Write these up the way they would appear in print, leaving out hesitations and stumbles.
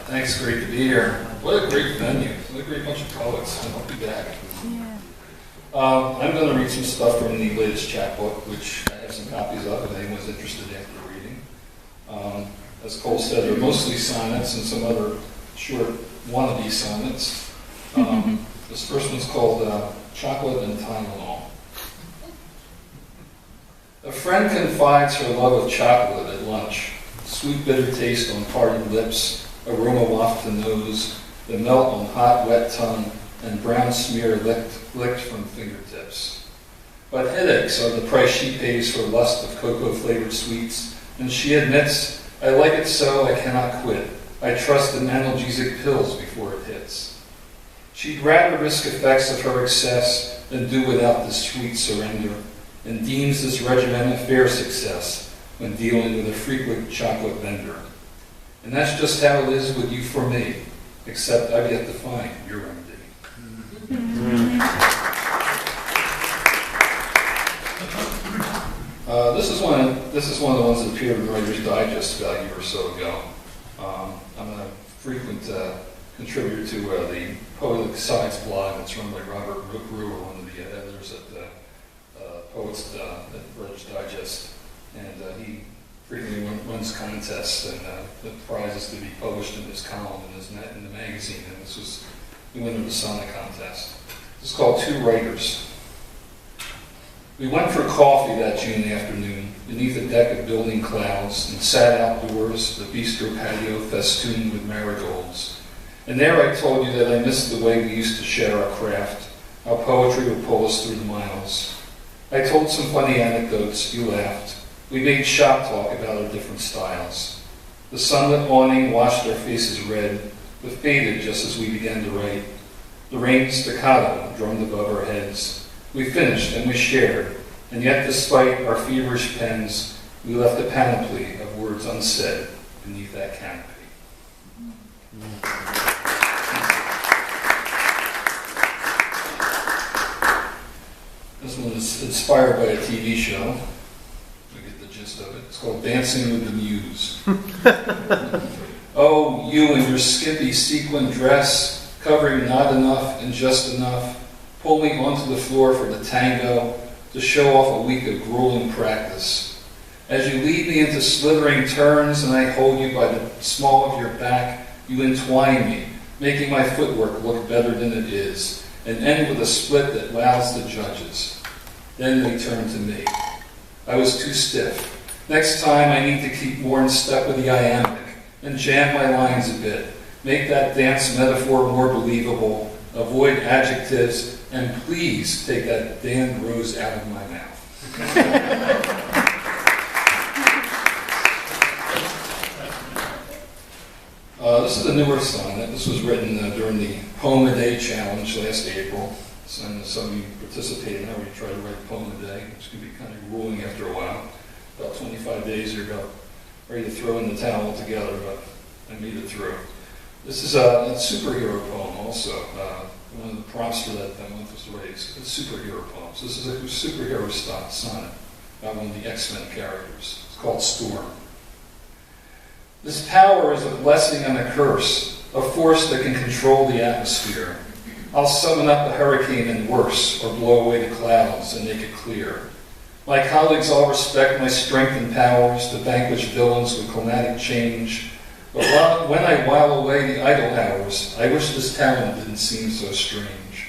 Thanks, great to be here. What a great venue. What a great bunch of poets. I'll be back. Yeah. I'm going to read some stuff from the latest chapbook, which I have some copies of if anyone's interested after reading. As Cole said, they're mostly sonnets and some other short wannabe sonnets. This first one's called Chocolate and Tylenol. A friend confides her love of chocolate at lunch. Sweet bitter taste on parted lips, aroma waft to nose, the melt on hot wet tongue, and brown smear licked from fingertips. But headaches are the price she pays for lust of cocoa-flavored sweets, and she admits, I like it so I cannot quit. I trust in analgesic pills before it hits. She'd rather risk effects of her excess than do without this sweet surrender, and deems this regimen a fair success when dealing with a frequent chocolate vendor. And that's just how it is with you for me, except I've yet to find your remedy. This is one of the ones that appeared in Writer's Digest about a year or so ago. I'm a frequent contributor to the Poetic Science blog that's run by Robert Brewer, one of the editors at Poets at Writer's Digest. And he frequently runs contests, and the prize is to be published in his column in the magazine. And this was the winner of the sonnet contest. It's called Two Writers. We went for coffee that June afternoon beneath a deck of building clouds and sat outdoors, the bistro patio festooned with marigolds. And there I told you that I missed the way we used to share our craft, how poetry would pull us through the miles. I told some funny anecdotes, you laughed. We made shop talk about our different styles. The sunlit awning washed our faces red, but faded just as we began to write. The rain staccato drummed above our heads. We finished and we shared, and yet despite our feverish pens, we left a panoply of words unsaid beneath that canopy. This one is inspired by a TV show. Of it. It's called Dancing with the Muse. Oh, you in your skimpy sequin dress, covering not enough and just enough, pull me onto the floor for the tango to show off a week of grueling practice. As you lead me into slithering turns and I hold you by the small of your back, you entwine me, making my footwork look better than it is, and end with a split that wows the judges. Then they turn to me. I was too stiff. Next time I need to keep more in step with the iambic and jam my lines a bit, make that dance metaphor more believable, avoid adjectives, and please take that damned rose out of my mouth. This is a newer sonnet. This was written during the Poem a Day Challenge last April. And some of you participated now where you try to write a poem a day, which can be kind of grueling after a while. About 25 days, you're about ready to throw in the towel altogether, but I made it through. This is a superhero poem also. One of the prompts for that month was to write superhero poems. This is a superhero sonnet about one of the X-Men characters. It's called Storm. This power is a blessing and a curse, a force that can control the atmosphere. I'll summon up a hurricane and worse, or blow away the clouds and make it clear. My colleagues all respect my strength and powers to vanquish villains with climatic change. But when I while away the idle hours, I wish this talent didn't seem so strange.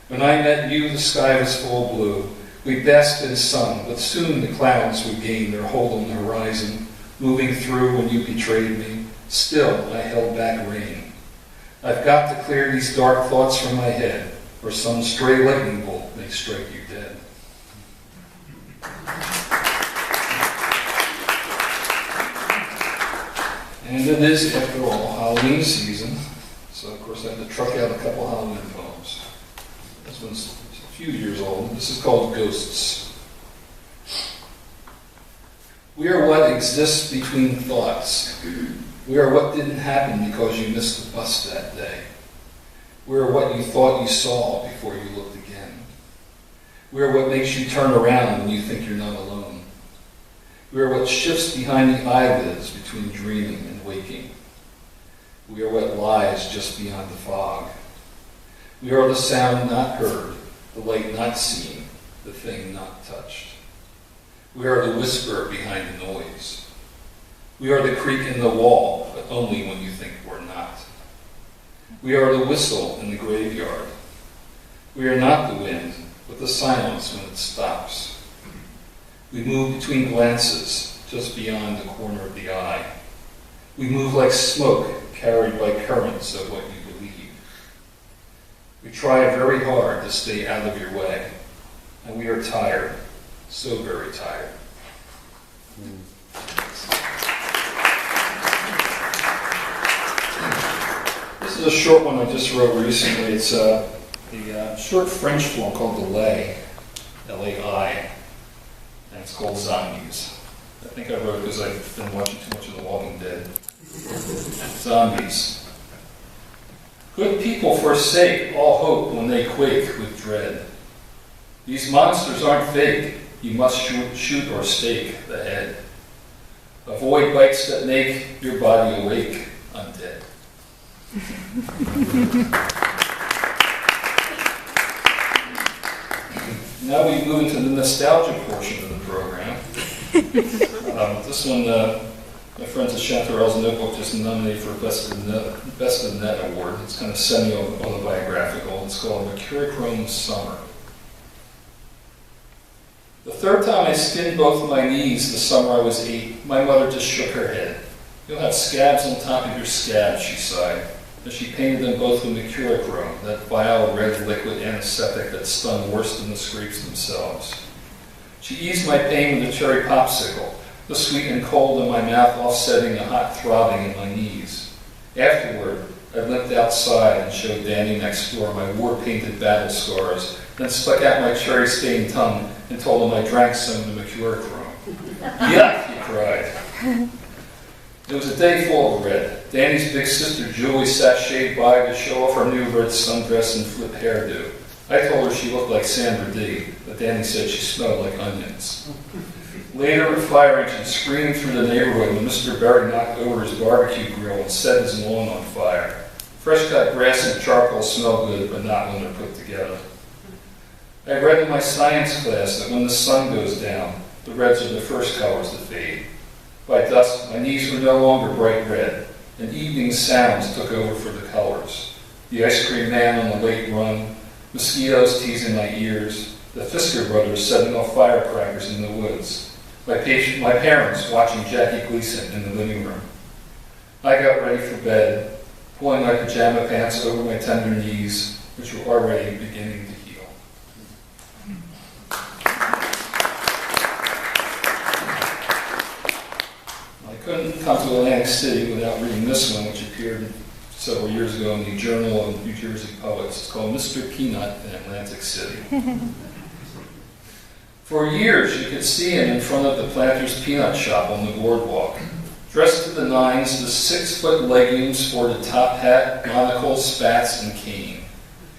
When I met you, the sky was full blue. We basked in sun, but soon the clouds would gain their hold on the horizon, moving through when you betrayed me. Still, I held back rain. I've got to clear these dark thoughts from my head, or some stray lightning bolt may strike you dead. And it is, after all, Halloween season, so of course I had to truck out a couple Halloween poems. This one's a few years old. This is called Ghosts. We are what exists between thoughts. We are what didn't happen because you missed the bus that day. We are what you thought you saw before you looked again. We are what makes you turn around when you think you're not alone. We are what shifts behind the eyelids between dreaming and waking. We are what lies just beyond the fog. We are the sound not heard, the light not seen, the thing not touched. We are the whisper behind the noise. We are the creak in the wall, but only when you think we're not. We are the whistle in the graveyard. We are not the wind, but the silence when it stops. We move between glances, just beyond the corner of the eye. We move like smoke carried by currents of what you believe. We try very hard to stay out of your way, and we are tired, so very tired. This is a short one I just wrote recently. It's a short French film called Delay, L-A-I, and it's called Zombies. I think I wrote it because I've been watching too much of The Walking Dead. Zombies. Good people forsake all hope when they quake with dread. These monsters aren't fake. You must shoot or stake the head. Avoid bites that make your body awake undead. Now we move into the nostalgia portion of the program. This one, my friends at Chanterelle's Notebook just nominated for Best of Net Award. It's kind of semi-autobiographical. It's called Mercurochrome Summer. The third time I skinned both my knees the summer I was 8, my mother just shook her head. You'll have scabs on top of your scabs, she sighed, as she painted them both with mercurochrome, that vile red liquid antiseptic that stung worse than the scrapes themselves. She eased my pain with a cherry popsicle, the sweet and cold in my mouth offsetting the hot throbbing in my knees. Afterward, I limped outside and showed Danny next door my war-painted battle scars, then stuck out my cherry-stained tongue and told him I drank some of the mercurochrome. Yuck, he cried. It was a day full of red. Danny's big sister Julie sashayed by to show off her new red sundress and flip hairdo. I told her she looked like Sandra Dee, but Danny said she smelled like onions. Later, a fire engine screamed through the neighborhood when Mr. Berry knocked over his barbecue grill and set his lawn on fire. Fresh-cut grass and charcoal smell good, but not when they're put together. I read in my science class that when the sun goes down, the reds are the first colors to fade. By dusk, my knees were no longer bright red, and evening sounds took over for the colors. The ice cream man on the late run, mosquitoes teasing my ears, the Fisker brothers setting off firecrackers in the woods, my parents watching Jackie Gleason in the living room. I got ready for bed, pulling my pajama pants over my tender knees, which were already beginning to heal. I couldn't come to Atlantic City without reading this one, which appeared several years ago in the Journal of New Jersey Poets. It's called Mr. Peanut in Atlantic City. For years, you could see him in front of the Planter's Peanut Shop on the boardwalk. Dressed to the nines, the 6-foot legumes sported top hat, monocle, spats, and cane.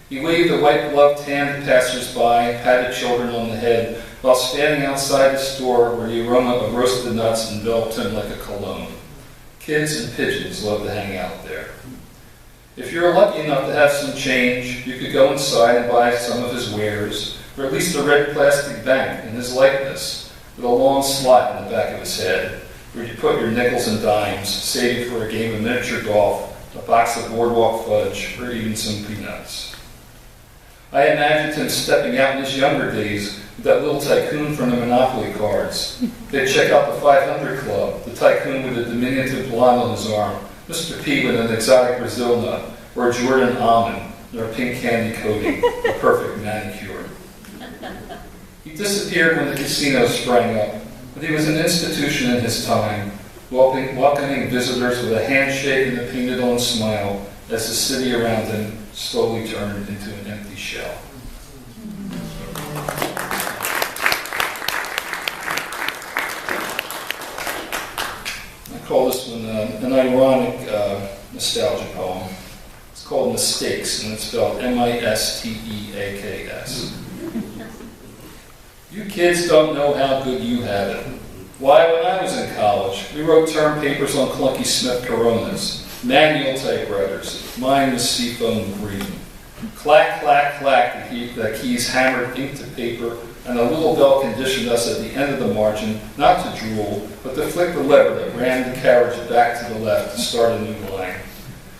He waved a white-gloved hand to passers-by, patted children on the head, while standing outside the store where the aroma of roasted nuts enveloped him like a cologne. Kids and pigeons love to hang out there. If you're lucky enough to have some change, you could go inside and buy some of his wares, or at least a red plastic bank in his likeness, with a long slot in the back of his head, where you put your nickels and dimes, saving for a game of miniature golf, a box of boardwalk fudge, or even some peanuts. I imagined him stepping out in his younger days with that little tycoon from the Monopoly cards. They'd check out the 500 Club, the tycoon with a diminutive blonde on his arm, Mr. P with an exotic Brazil nut, or a Jordan almond, or a pink candy coating, a perfect manicure. He disappeared when the casino sprang up, but he was an institution in his time, welcoming visitors with a handshake and a painted-on smile as the city around him slowly turned into an empty shell. I call this one an ironic nostalgia poem. It's called Mistakes, and it's spelled Misteaks. You kids don't know how good you have it. Why, when I was in college, we wrote term papers on Clunky Smith Coronas, Manual typewriters. Mine was seafoam green. Clack, clack, clack, the keys hammered ink to paper, and a little bell conditioned us at the end of the margin not to drool, but to flick the lever that ran the carriage back to the left to start a new line.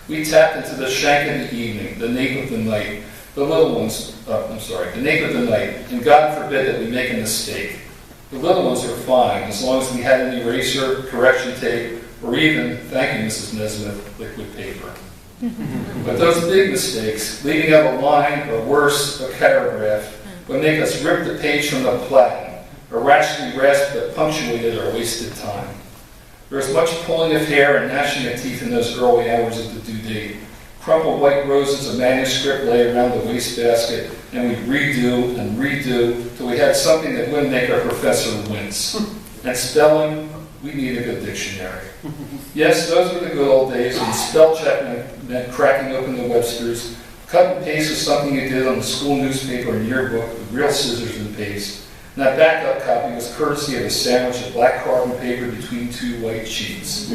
We tapped into the shank of the evening, the nape of the night, the nape of the night, and God forbid that we make a mistake. The little ones are fine, as long as we had an eraser, correction tape, or even, thank you, Mrs. Nesmith, liquid paper. But those big mistakes, leaving out a line, or worse, a paragraph, would make us rip the page from the platen, or rashly rasp that punctuated our wasted time. There was much pulling of hair and gnashing of teeth in those early hours of the due date. Crumpled white roses of manuscript lay around the wastebasket, and we'd redo and redo till we had something that wouldn't make our professor wince. And spelling, we needed a dictionary. Yes, those were the good old days when spell check meant cracking open the Webster's. Cut and paste was something you did on the school newspaper and yearbook with real scissors and paste. And that backup copy was courtesy of a sandwich of black carbon paper between two white sheets.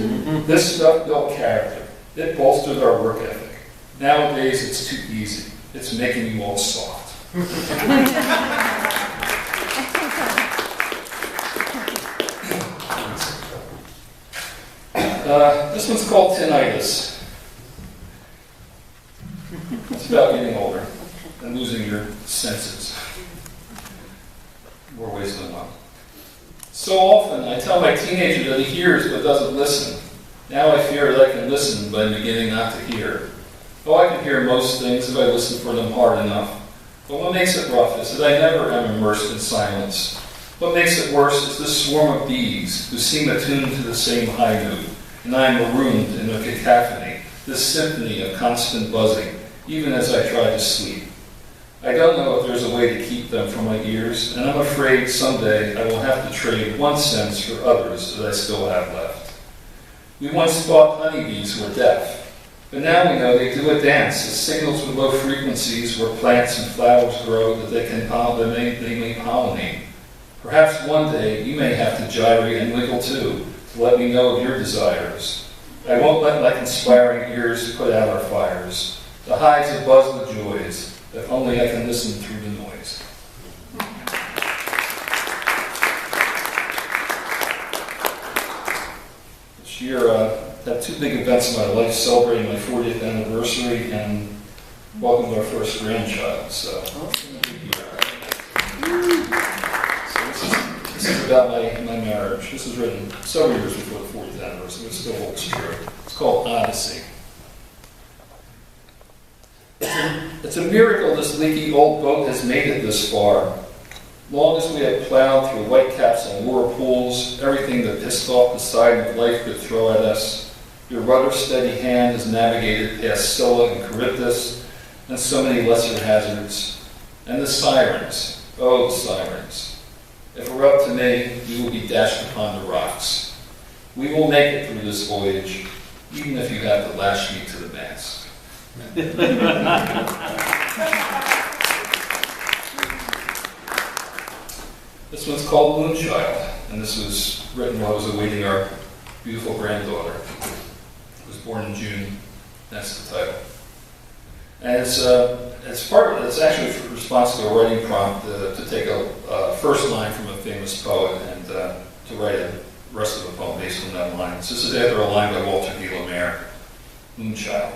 This stuff built character. It bolstered our work ethic. Nowadays, it's too easy. It's making you all soft. This one's called tinnitus. It's about getting older and losing your senses. More ways than one. So often, I tell my teenager that he hears but doesn't listen. Now I fear that I can listen, but I'm beginning not to hear. Oh, I can hear most things if I listen for them hard enough. But what makes it rough is that I never am immersed in silence. What makes it worse is this swarm of bees who seem attuned to the same high note, and I am marooned in a cacophony, this symphony of constant buzzing, even as I try to sleep. I don't know if there's a way to keep them from my ears, and I'm afraid someday I will have to trade one sense for others that I still have left. We once thought honeybees were deaf, but now we know they do a dance as signals with low frequencies where plants and flowers grow that they may pollinate. Perhaps one day you may have to gyrate and wiggle too, to let me know of your desires. I won't let my conspiring ears put out our fires. The hives that buzz with joys, if only I can listen through the noise. This year, I had two big events in my life, celebrating my 40th anniversary and welcomed our first grandchild. So this is about my marriage. This was written several years before the 40th anniversary, but it still holds true. It's called Odyssey. It's a miracle this leaky old boat has made it this far. Long as we have plowed through whitecaps and whirlpools, everything that pissed off the side of life could throw at us, your rudder-steady hand has navigated past Scylla and Charybdis, and so many lesser hazards. And the sirens, oh, the sirens. If it were up to me, we will be dashed upon the rocks. We will make it through this voyage, even if you have to lash me to the mast. This one's called Moonchild, and this was written while I was awaiting our beautiful granddaughter, who was born in June. That's the title. And it's actually a response to a writing prompt to take a first line from a famous poet and to write the rest of the poem based on that line. So this is after a line by Walter D. Lemaire, Moonchild.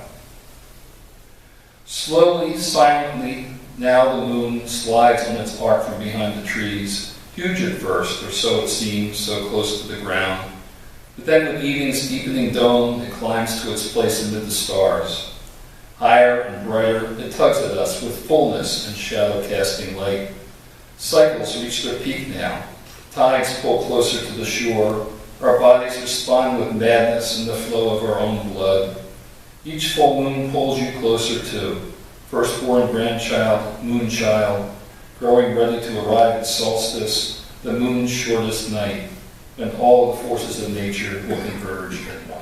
Slowly, silently, now the moon slides on its arc from behind the trees, huge at first, or so it seems, so close to the ground. But then with evening's deepening dome, it climbs to its place amid the stars. Higher and brighter, it tugs at us with fullness and shadow-casting light. Cycles reach their peak now. Tides pull closer to the shore. Our bodies respond with madness in the flow of our own blood. Each full moon pulls you closer to firstborn grandchild, moonchild, growing ready to arrive at solstice, the moon's shortest night, when all the forces of nature will converge at once.